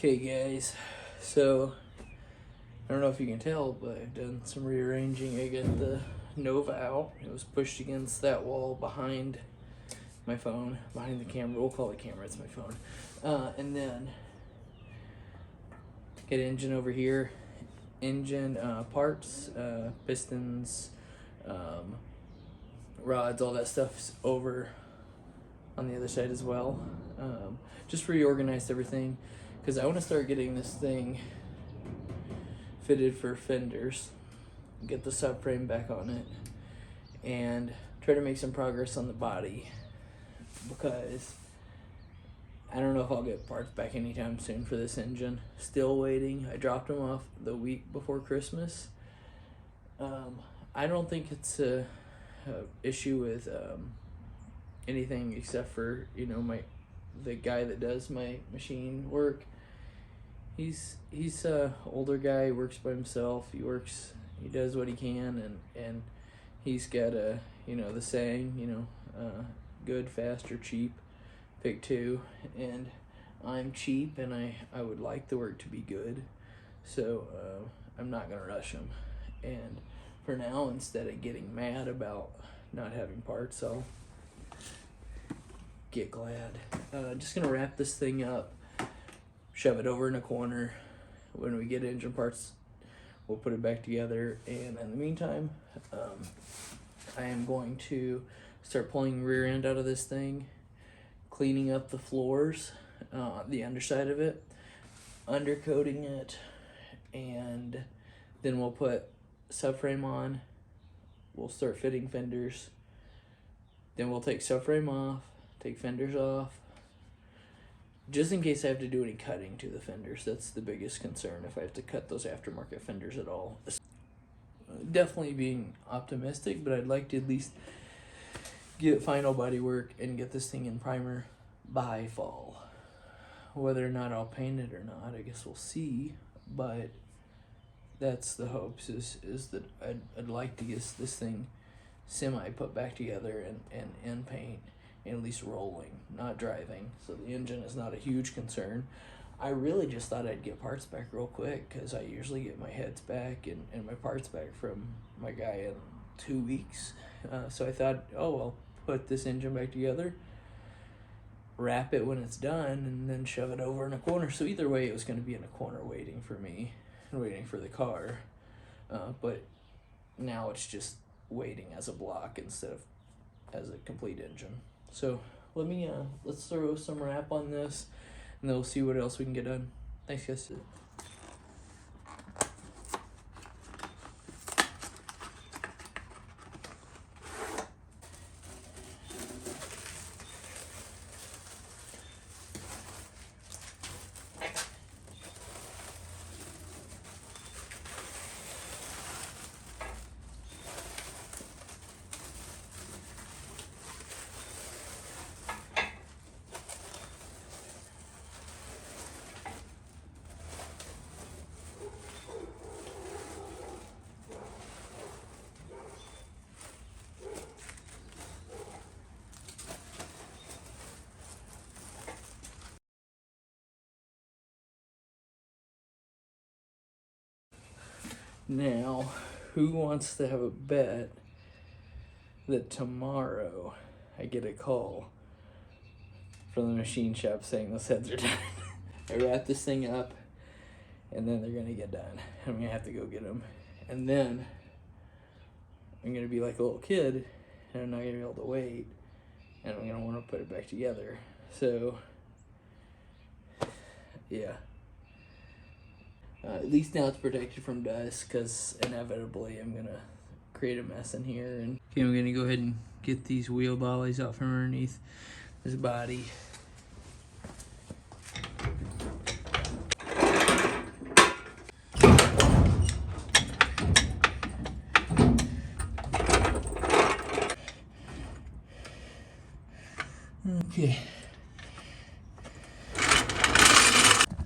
Okay guys, so I don't know if you can tell, but I've done some rearranging. I got the Nova out. It was pushed against that wall behind my phone, behind the camera. We'll call it camera, it's my phone. And then get engine over here. Engine parts, pistons, rods, all that stuff's over on the other side as well. Just reorganized everything because I want to start getting this thing fitted for fenders, get the subframe back on it, and try to make some progress on the body because I don't know if I'll get parts back anytime soon for this engine. Still waiting. I dropped them off the week before Christmas. I don't think it's a issue with anything except for, you know, the guy that does my machine work. He's a older guy. He works by himself. He does what he can, and he's got a, you know, the saying, you know, good, fast, or cheap, pick two. And I'm cheap, and I would like the work to be good, so I'm not gonna rush him. And for now, instead of getting mad about not having parts, I'll get glad. Just gonna wrap this thing up, shove it over in a corner. When we get engine parts, we'll put it back together. And in the meantime, I am going to start pulling rear end out of this thing, cleaning up the floors, the underside of it, undercoating it, and then we'll put subframe on. We'll start fitting fenders. Then we'll take subframe off, take fenders off, just in case I have to do any cutting to the fenders. That's the biggest concern, if I have to cut those aftermarket fenders at all. Definitely being optimistic, but I'd like to at least get final body work and get this thing in primer by fall. Whether or not I'll paint it or not, I guess we'll see, but that's the hopes, is that I'd like to get this thing semi put back together and paint, and at least rolling, not driving, so the engine is not a huge concern. I really just thought I'd get parts back real quick, because I usually get my heads back and my parts back from my guy in 2 weeks. So I thought, oh, I'll put this engine back together, wrap it when it's done, and then shove it over in a corner. So either way, it was going to be in a corner waiting for me and waiting for the car. But now it's just waiting as a block instead of as a complete engine. So let's throw some wrap on this, and then we'll see what else we can get done. Thanks, guys. Now, who wants to have a bet that tomorrow I get a call from the machine shop saying those heads are done? I wrap this thing up, and then they're gonna get done. I'm gonna have to go get them, and then I'm gonna be like a little kid, and I'm not gonna be able to wait, and I'm gonna want to put it back together. So, yeah. At least now it's protected from dust, because inevitably I'm gonna create a mess in here. And okay, I'm gonna go ahead and get these wheel bollies out from underneath this body. Okay,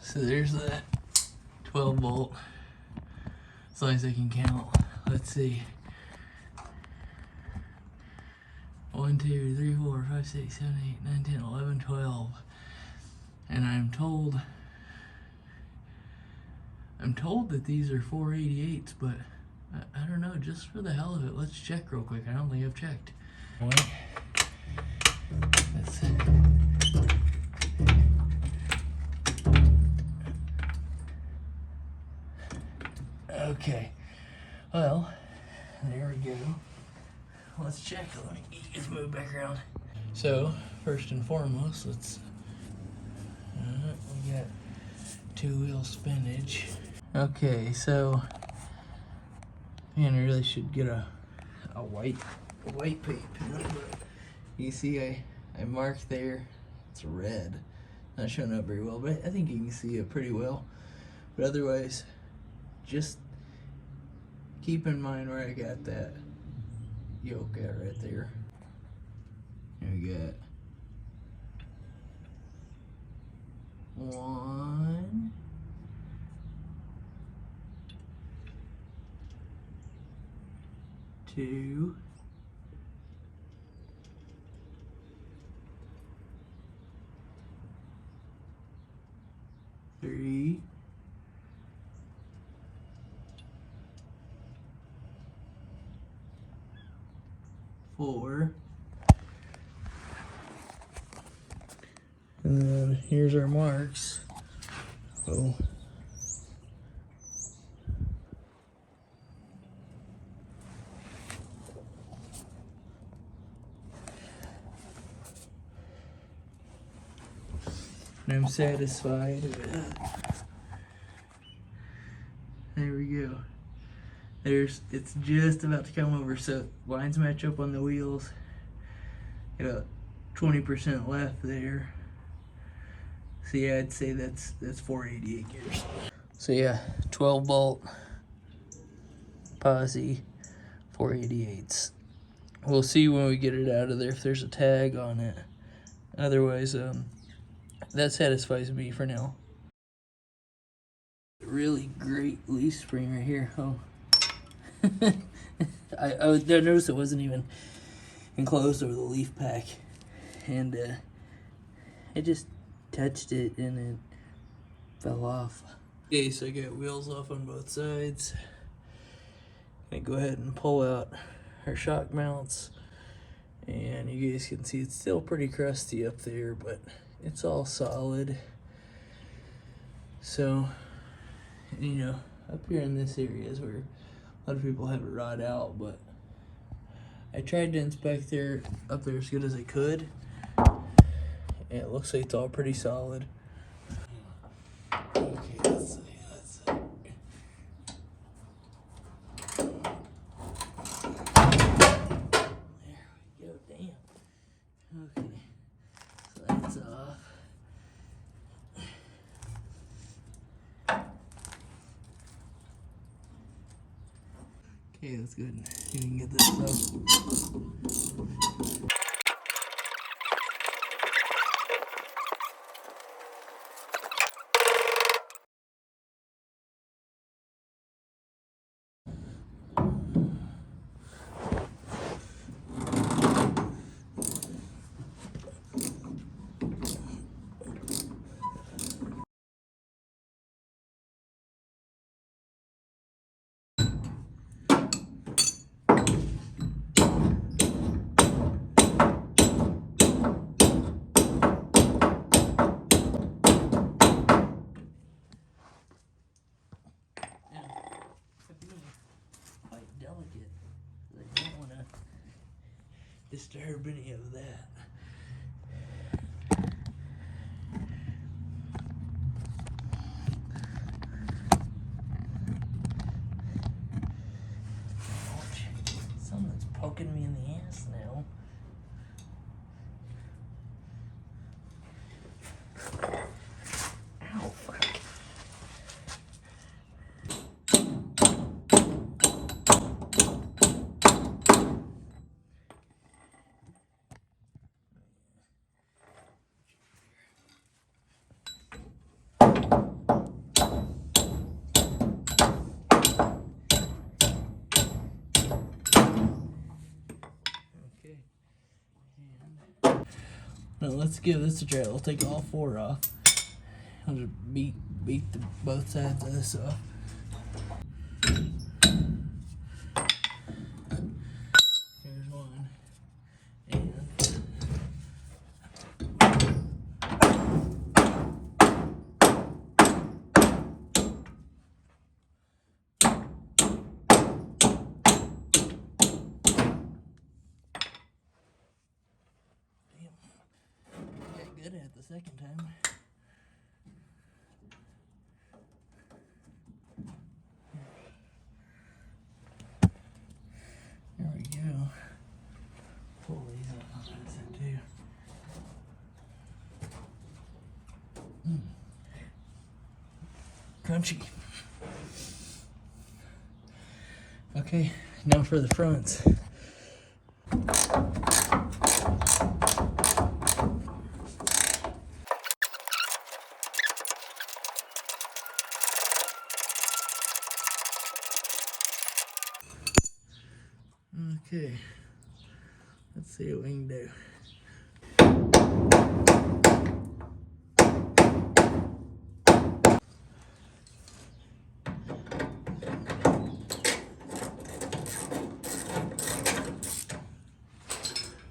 so there's that 12 volt, as long as I can count. Let's see. 1, 2, 3, 4, 5, 6, 7, 8, 9, 10, 11, 12. And I'm told I'm told that these are 488s, but I don't know, just for the hell of it. Let's check real quick. I don't think I've checked. That's it. Okay, well, there we go. Let's check. Let me just move back around. So, first and foremost, let's, we got two-wheel spinach. Okay, so, man, I really should get a white paint pen, but you see I marked there, it's red. Not showing up very well, but I think you can see it pretty well. But otherwise, just keep in mind where I got that yoke at right there. Here we got 1, 2, 3, 4, and then here's our marks. Oh. And I'm satisfied with it. There we go. It's just about to come over, so lines match up on the wheels. Got 20% left there. So yeah, I'd say that's 488 gears. So yeah, 12 bolt posse 488s. We'll see when we get it out of there if there's a tag on it. Otherwise, that satisfies me for now. Really great leaf spring right here. Oh. I noticed it wasn't even enclosed over the leaf pack, and I just touched it and it fell off. Okay, so I got wheels off on both sides. Gonna go ahead and pull out our shock mounts, and you guys can see it's still pretty crusty up there, but it's all solid. So, you know, up here in this area is where a lot of people have it rot out, but I tried to inspect up there as good as I could, and it looks like it's all pretty solid. Okay, let's see. There we go, damn. Okay, so that's off. Okay, that's good. You can get this up. Disturb any of that. Ouch. Something's poking me in the ass now. Ow, fuck. Now let's give this a try. We'll take all 4 off. I'll just beat both sides of this off. Here's one. And got good at it the second time. There we go. Pull these up on that side too. Crunchy. Okay, now for the fronts. Okay, let's see what we can do.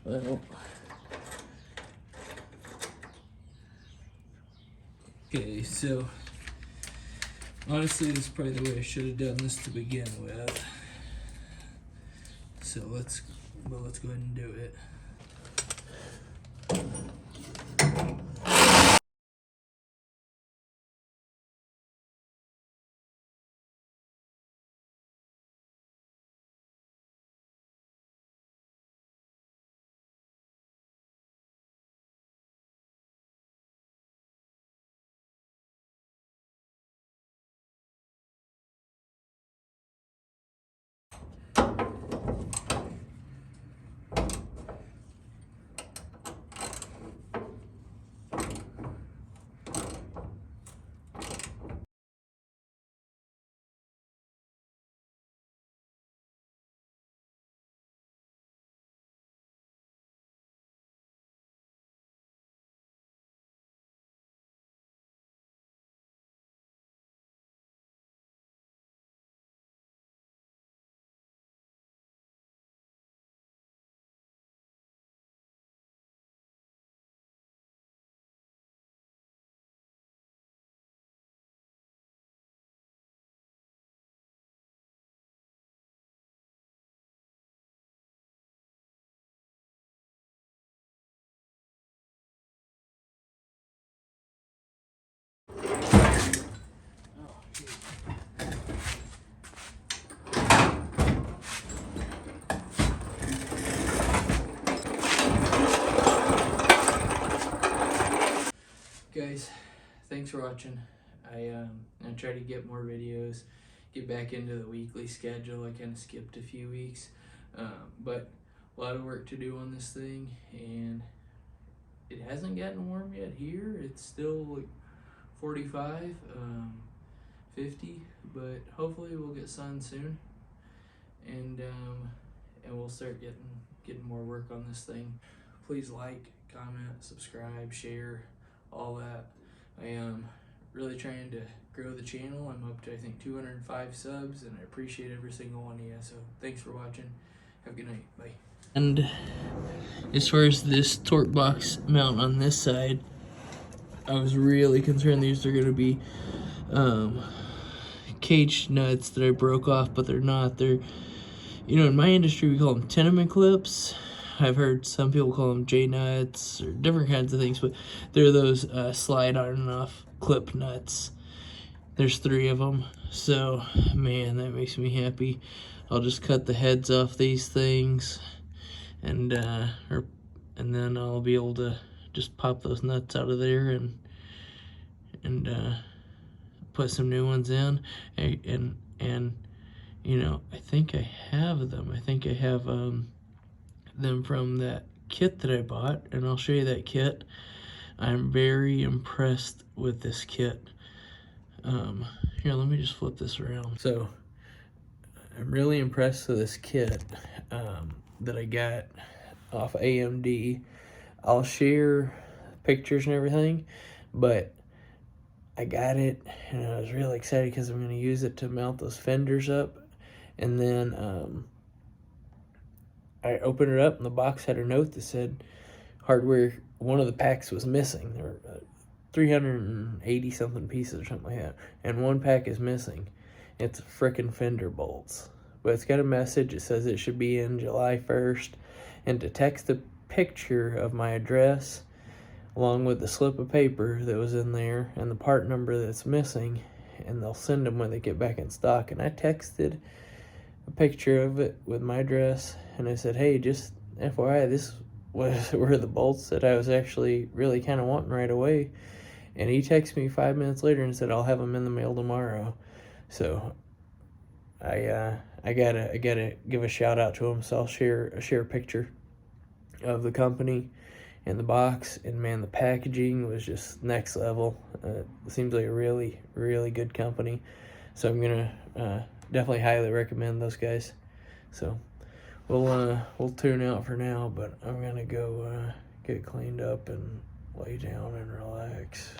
Well, okay, so honestly, this is probably the way I should have done this to begin with. So let's go ahead and do it. Guys, thanks for watching. I try to get more videos, get back into the weekly schedule. I kind of skipped a few weeks, but a lot of work to do on this thing, and it hasn't gotten warm yet here. It's still like 45, 50, but hopefully we'll get sun soon, and we'll start getting more work on this thing. Please like, comment, subscribe, share, all that. I am really trying to grow the channel. I'm up to, I think, 205 subs, and I appreciate every single one of you. So thanks for watching. Have a good night. Bye. And as far as this torque box mount on this side, I was really concerned these are going to be cage nuts that I broke off, but they're not. They're, you know, in my industry we call them tenement clips. I've heard some people call them J-nuts or different kinds of things, but they're those slide on and off clip nuts. There's 3 of them, so man, that makes me happy. I'll just cut the heads off these things, and then I'll be able to just pop those nuts out of there and put some new ones in, and you know, I think I have them. I think I have them from that kit that I bought, and I'll show you that kit. I'm very impressed with this kit. Here, let me just flip this around. So I'm really impressed with this kit that I got off AMD. I'll share pictures and everything, but I got it, and I was really excited because I'm going to use it to mount those fenders up. And then I opened it up, and the box had a note that said hardware. One of the packs was missing. There were 380 something pieces or something like that, and one pack is missing. It's frickin' fender bolts, but it's got a message. It says it should be in July 1st, and to text a picture of my address along with the slip of paper that was in there and the part number that's missing, and they'll send them when they get back in stock. And I texted a picture of it with my address, and I said, hey, just FYI, this were the bolts that I was actually really kind of wanting right away. And he texted me 5 minutes later and said, I'll have them in the mail tomorrow. So I gotta give a shout out to him. So I'll share a picture of the company and the box, and man, the packaging was just next level. It seems like a really, really good company. So I'm gonna definitely highly recommend those guys. So we'll tune out for now, but I'm gonna go get cleaned up and lay down and relax.